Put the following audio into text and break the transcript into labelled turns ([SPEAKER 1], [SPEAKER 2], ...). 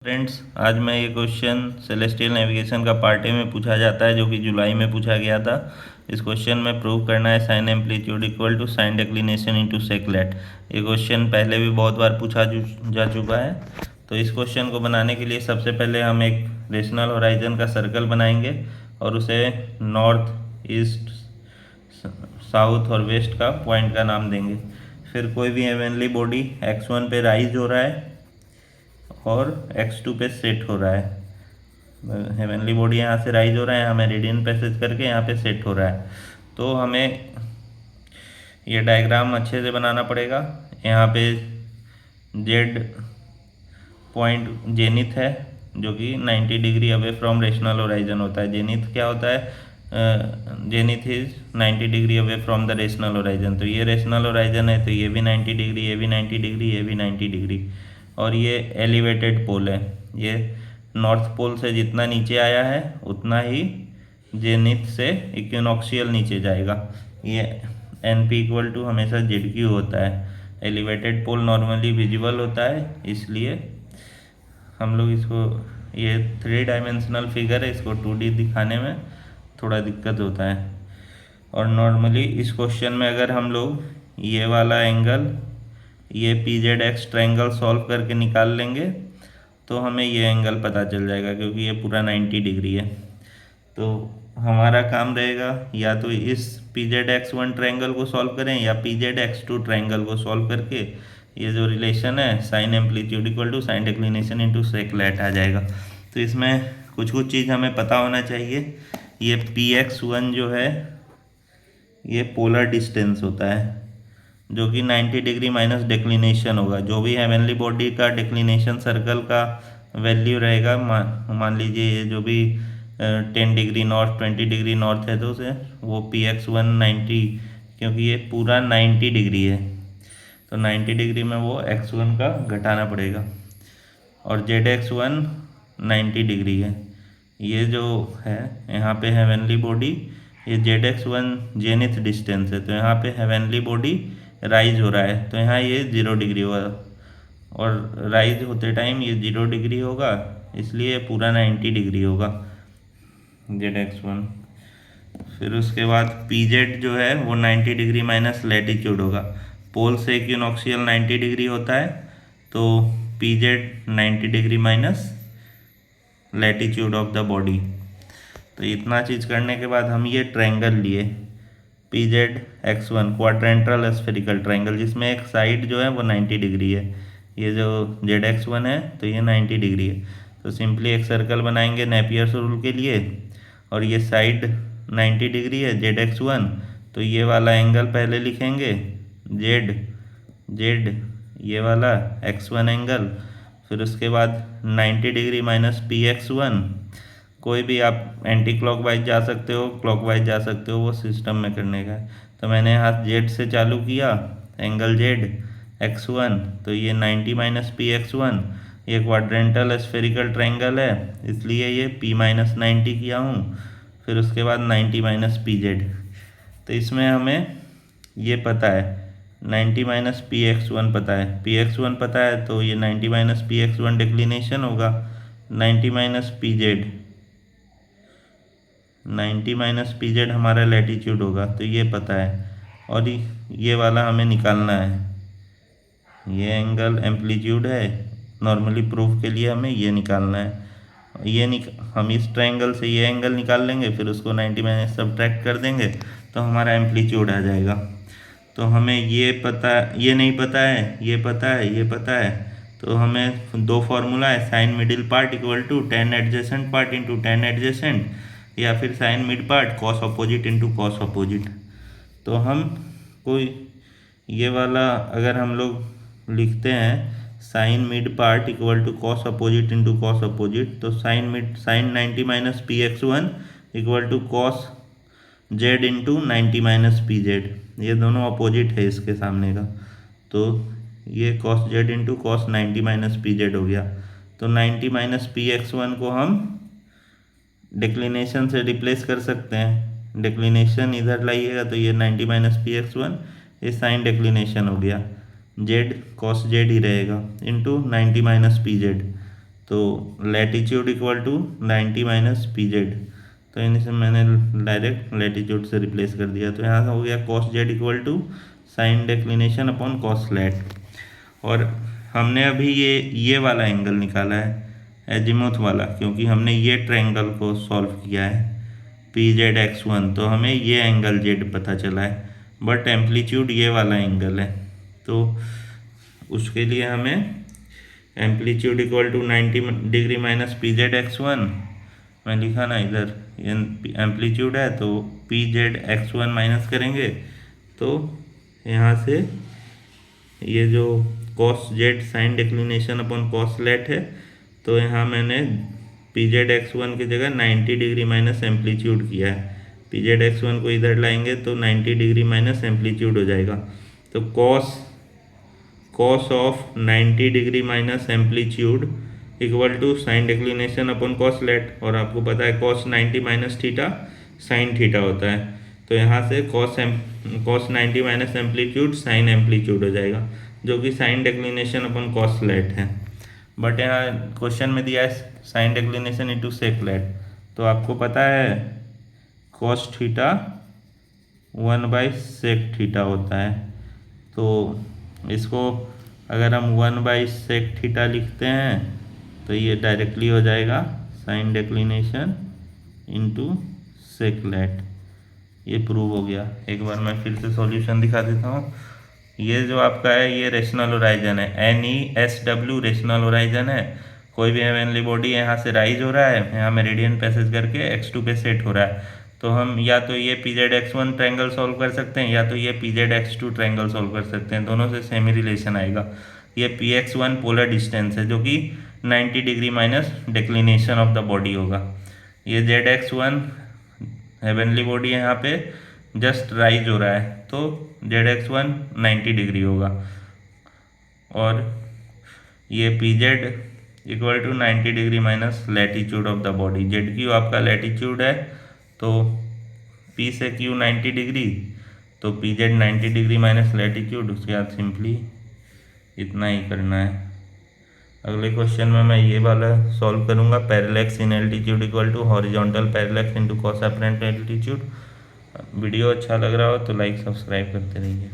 [SPEAKER 1] Friends, आज मैं ये क्वेश्चन सेलेस्टियल नेविगेशन का पार्ट ए में पूछा जाता है, जो कि जुलाई में पूछा गया था। इस क्वेश्चन में प्रूव करना है sine amplitude equal to sine declination into sec lat. ये क्वेश्चन पहले भी बहुत बार पूछा जा चुका है। तो इस क्वेश्चन को बनाने के लिए सबसे पहले हम एक रेशनल होराइजन का सर्कल बनाएंगे और उसे नॉर्थ, ईस्ट, साउथ और वेस्ट का पॉइंट का नाम देंगे। फिर कोई भी हेवनली बॉडी x1 पे राइज हो रहा है और x2 पे सेट हो रहा है। हेवनली बॉडी यहाँ से राइज हो रहा है, हमें रेडियन पैसेज करके यहाँ पे सेट हो रहा है। तो हमें ये डायग्राम अच्छे से बनाना पड़ेगा। यहाँ पे जेड पॉइंट जेनिथ है, जो कि 90 degree away from rational horizon होता है। जेनिथ क्या होता है? Zenith is 90 degree away from the rational horizon. तो ये रेशनल होराइजन है, तो ये भी 90 डिग्री, ये भी 90 डिग्री, ये भी 90 डिग्री। और ये एलिवेटेड पोल है। ये नॉर्थ पोल से जितना नीचे आया है उतना ही जेनिथ से इक्विनॉक्सियल नीचे जाएगा। ये एन पी इक्वल टू हमेशा जेड क्यू होता है। एलिवेटेड पोल नॉर्मली विजिबल होता है, इसलिए हम लोग इसको, ये 3 डायमेंशनल फिगर है, इसको 2D दिखाने में थोड़ा दिक्कत होता है। और नॉर्मली इस क्वेश्चन में अगर हम लोग ये वाला एंगल, ये PZX ट्रायंगल सॉल्व करके निकाल लेंगे तो हमें ये एंगल पता चल जाएगा, क्योंकि ये पूरा 90 डिग्री है। तो हमारा काम रहेगा या तो इस PZX1 ट्रायंगल को सॉल्व करें या PZX2 ट्रायंगल को सॉल्व करके ये जो रिलेशन है sine amplitude equal to sine declination into sec lat आ जाएगा। तो इसमें कुछ कुछ चीज़ हमें पता होना चाहिए। ये PX1 जो है ये पोलर डिस्टेंस होता है, जो कि 90 डिग्री माइनस डिक्लिनेशन होगा। जो भी हेवनली बॉडी का डिक्लिनेशन सर्कल का वैल्यू रहेगा, मान लीजिए ये जो भी 10 डिग्री नॉर्थ, 20 डिग्री नॉर्थ है, तो उसे वो PX1 90, क्योंकि ये पूरा 90 डिग्री है तो 90 डिग्री में वो x1 का घटाना पड़ेगा। और ZX1 90 डिग्री है। ये जो है यहाँ पे हेवनली बॉडी, ये ZX1 जेनिथ डिस्टेंस है, तो यहाँ पे हेवनली बॉडी राइज हो रहा है, तो यहाँ ये 0 डिग्री होगा। और राइज होते टाइम ये 0 डिग्री होगा, इसलिए पूरा 90 डिग्री होगा ZX1। फिर उसके बाद PZ जो है वो 90 डिग्री माइनस लैटिट्यूड होगा। पोल से इक्विनॉक्सियल 90 डिग्री होता है, तो PZ 90 degree minus latitude of the body. तो इतना चीज़ करने के बाद हम ये ट्रायंगल लिए PZX1 क्वाड्रेंटल स्फेरिकल ट्रायंगल, जिसमें एक साइड जो है वो 90 डिग्री है। ये जो ZX1 है तो ये 90 डिग्री है। तो सिंपली एक सर्कल बनाएंगे नेपियर्स रूल के लिए, और ये साइड 90 डिग्री है ZX1, तो ये वाला एंगल पहले लिखेंगे Z ये वाला x1 एंगल। फिर उसके बाद 90 डिग्री माइनस PX1। कोई भी आप एंटी क्लॉकवाइज जा सकते हो, क्लॉकवाइज जा सकते हो, वो सिस्टम में करने का है। तो मैंने यहाँ Z से चालू किया, एंगल ZX1, तो ये 90 माइनस PX1। ये क्वाड्रेंटल स्फेरिकल ट्रायंगल है, इसलिए ये P माइनस 90 किया हूँ। फिर उसके बाद 90 माइनस PZ। तो इसमें हमें ये पता है 90 माइनस PX1 पता है, PX1 पता है, तो ये 90 माइनस PX1 डिक्लिनेशन होगा। 90 माइनस PZ हमारा लैटिट्यूड होगा, तो ये पता है। और ये वाला हमें निकालना है। ये एंगल एम्पलीट्यूड है, नॉर्मली प्रूफ के लिए हमें ये निकालना है। हम इस ट्रायंगल से ये एंगल निकाल लेंगे, फिर उसको 90 माइनस सब्ट्रैक्ट कर देंगे, तो हमारा एम्पलीट्यूड आ जाएगा। तो हमें ये पता, ये नहीं पता है, ये पता है, ये पता है। तो हमें 2 फार्मूला है, sine middle part equal to tan adjacent part into tan adjacent, या फिर sine mid part cos opposite into cos opposite. तो हम कोई ये वाला अगर हम लोग लिखते हैं sine mid part equal to cos opposite into cos opposite, तो sine 90 minus PX1 equal to cos Z into 90 minus PZ। ये दोनों अपोजिट है इसके सामने का, तो ये cos Z into cos 90 minus PZ हो गया। तो 90 माइनस PX1 को हम डिक्लिनेशन से रिप्लेस कर सकते हैं। डिक्लिनेशन इधर लाइएगा तो ये 90 माइनस PX1, ये साइन डिक्लिनेशन हो गया, Z कॉस Z ही रहेगा, इंटू 90 माइनस PZ। तो latitude equal to 90 minus P Z, तो इनसे मैंने डायरेक्ट लैटीट्यूड से रिप्लेस कर दिया। तो यहाँ हो गया cos Z equal to sine declination upon cos lat. और हमने अभी ये वाला एंगल निकाला है एजीमुथ वाला, क्योंकि हमने ये ट्रायंगल को सॉल्व किया है पी जेड एक्स वन, तो हमें ये एंगल जेड पता चला है, बट एम्पलीट्यूड ये वाला एंगल है। तो उसके लिए हमें amplitude equal to 90 degree minus P Z x one, मैं लिखा ना इधर एम्पलीट्यूड है, तो P Z x one minus करेंगे, तो यहाँ से ये जो cos Z sine declination upon cos lat है, तो यहाँ मैंने पी जेड एक्स वन की जगह 90 डिग्री माइनस एम्पलीट्यूड किया है। पी जेड एक्स वन को इधर लाएंगे तो 90 डिग्री माइनस एम्पलीट्यूड हो जाएगा, तो cos of 90 degree minus amplitude equal to sine declination upon cos lat. और आपको पता है cos 90 minus theta sine theta होता है, तो यहाँ से cos 90 minus amplitude sine amplitude हो जाएगा, जो कि sine declination upon cos lat है। बट यहाँ क्वेश्चन में दिया है sine declination into sec lat, तो आपको पता है कॉस थीटा 1/sec थीटा होता है, तो इसको अगर हम 1/sec थीटा लिखते हैं तो ये डायरेक्टली हो जाएगा sine declination into sec lat. ये प्रूव हो गया। एक बार मैं फिर से सॉल्यूशन दिखा देता हूँ। ये जो आपका है ये रेशनल होराइजन है, NESW रेशनल होराइजन है। कोई भी हेवनली बॉडी यहाँ से राइज हो रहा है, यहाँ मेरिडियन पैसेज करके x2 पे सेट हो रहा है, तो हम या तो ये PZX1 ट्रायंगल सॉल्व कर सकते हैं, या तो ये PZX2 ट्रायंगल सॉल्व कर सकते हैं, दोनों से सेम ही रिलेशन आएगा। ये PX1 पोलर डिस्टेंस है जो कि 90 degree minus declination of the body होगा। ये ZX1 हेवनली बॉडी है, यहाँ पे जस्ट राइज हो रहा है, तो ZX1 90 डिग्री होगा। और ये PZ equal to 90 degree minus latitude of the body. ZQ आपका लैटीट्यूड है, तो P से Q 90 डिग्री, तो PZ 90 डिग्री माइनस लैटीट्यूड। उसके बाद सिंपली इतना ही करना है। अगले क्वेश्चन में मैं ये वाला सॉल्व करूँगा, parallax in altitude equal to horizontal parallax into cos apparent altitude. Video अच्छा लग रहा हो तो लाइक सब्सक्राइब करते रहिए।